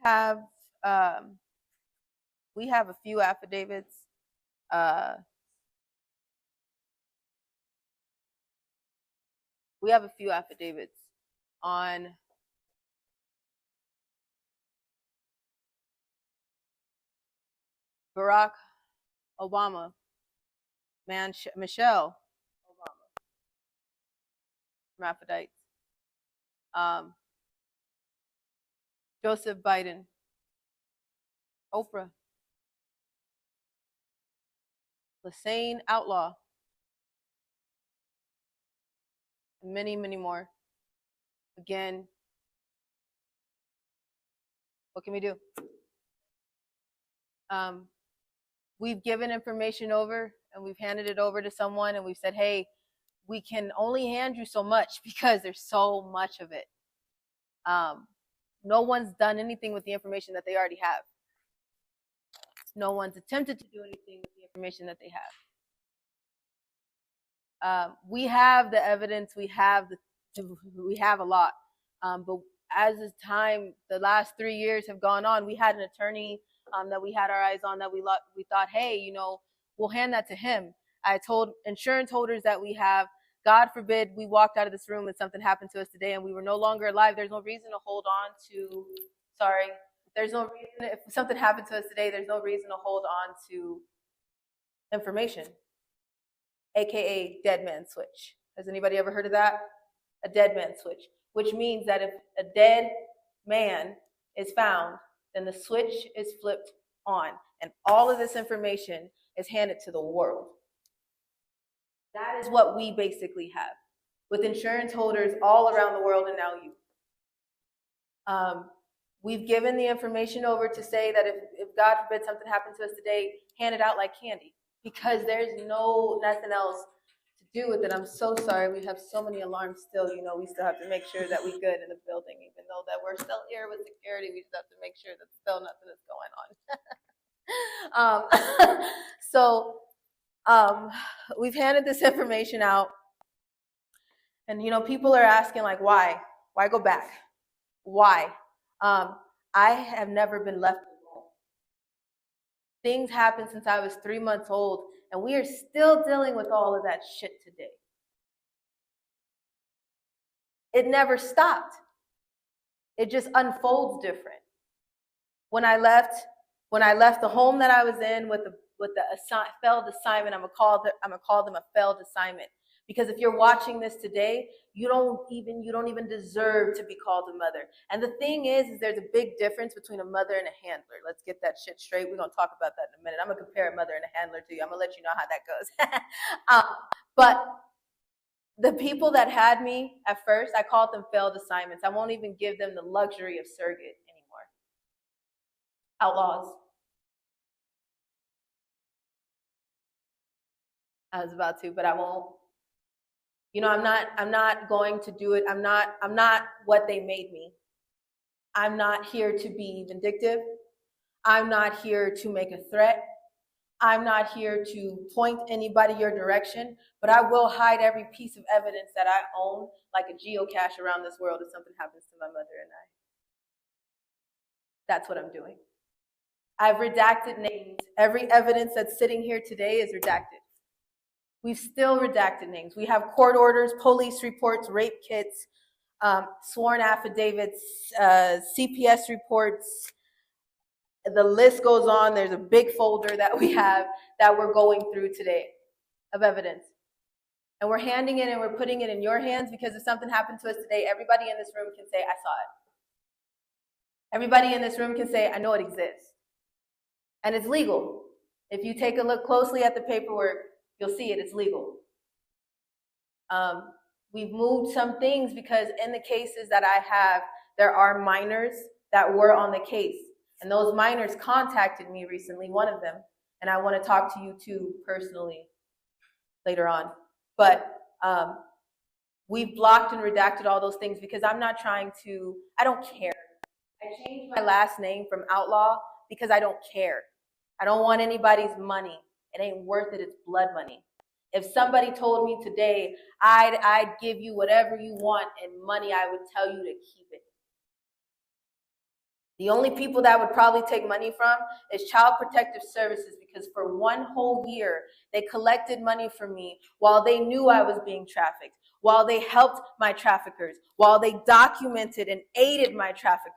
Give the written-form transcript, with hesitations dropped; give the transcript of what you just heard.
have um, we have a few affidavits. We have a few affidavits on Barack Obama, Michelle Obama, hermaphrodites, um, Joseph Biden, Oprah, Lassane Outlaw, and many, many more. Again, what can we do? We've given information over and we've handed it over to someone and we've said, hey, we can only hand you so much because there's so much of it. No one's done anything with the information that they already have. No one's attempted to do anything with the information that they have. We have the evidence. We have a lot. But as the time, the last 3 years have gone on, we had an attorney that we had our eyes on that we thought, hey, we'll hand that to him. I told insurance holders that we have, God forbid we walked out of this room and something happened to us today and we were no longer alive. There's no reason to hold on to, there's no reason, if something happened to us today, there's no reason to hold on to information, AKA dead man switch. Has anybody ever heard of that? A dead man switch, which means that if a dead man is found, then the switch is flipped on and all of this information is handed to the world. That is what we basically have with insurance holders all around the world and now you. We've given the information over to say that if God forbid something happened to us today, hand it out like candy because there's nothing else to do with it. I'm so sorry. We have so many alarms still. We still have to make sure that we're good in the building, even though that we're still here with security. We just have to make sure that still nothing is going on. We've handed this information out, and people are asking like, why go back? Why? I have never been left alone. Things happened since I was 3 months old, and we are still dealing with all of that shit today. It never stopped. It just unfolds different. When I left the home that I was in with the failed assignment, I'm gonna call them a failed assignment. Because if you're watching this today, you don't even deserve to be called a mother. And the thing is there's a big difference between a mother and a handler. Let's get that shit straight. We're gonna talk about that in a minute. I'm gonna compare a mother and a handler to you. I'm gonna let you know how that goes. But the people that had me at first, I called them failed assignments. I won't even give them the luxury of surrogate anymore. Outlaws. I was about to, but I won't. I'm not going to do it. I'm not what they made me. I'm not here to be vindictive. I'm not here to make a threat. I'm not here to point anybody your direction, but I will hide every piece of evidence that I own like a geocache around this world if something happens to my mother and I. That's what I'm doing. I've redacted names. Every evidence that's sitting here today is redacted. We've still redacted names. We have court orders, police reports, rape kits, sworn affidavits, CPS reports. The list goes on. There's a big folder that we have that we're going through today of evidence. And we're handing it and we're putting it in your hands because if something happened to us today, everybody in this room can say, I saw it. Everybody in this room can say, I know it exists. And it's legal. If you take a look closely at the paperwork, you'll see it, it's legal. We've moved some things because in the cases that I have, there are minors that were on the case. And those minors contacted me recently, one of them, and I want to talk to you too personally later on. But we've blocked and redacted all those things because I'm not trying to, I don't care. I changed my last name from Outlaw because I don't care. I don't want anybody's money. It ain't worth it. It's blood money. If somebody told me today, I'd give you whatever you want and money, I would tell you to keep it. The only people that would probably take money from is Child Protective Services, because for 1 whole year, they collected money from me while they knew I was being trafficked, while they helped my traffickers, while they documented and aided my traffickers.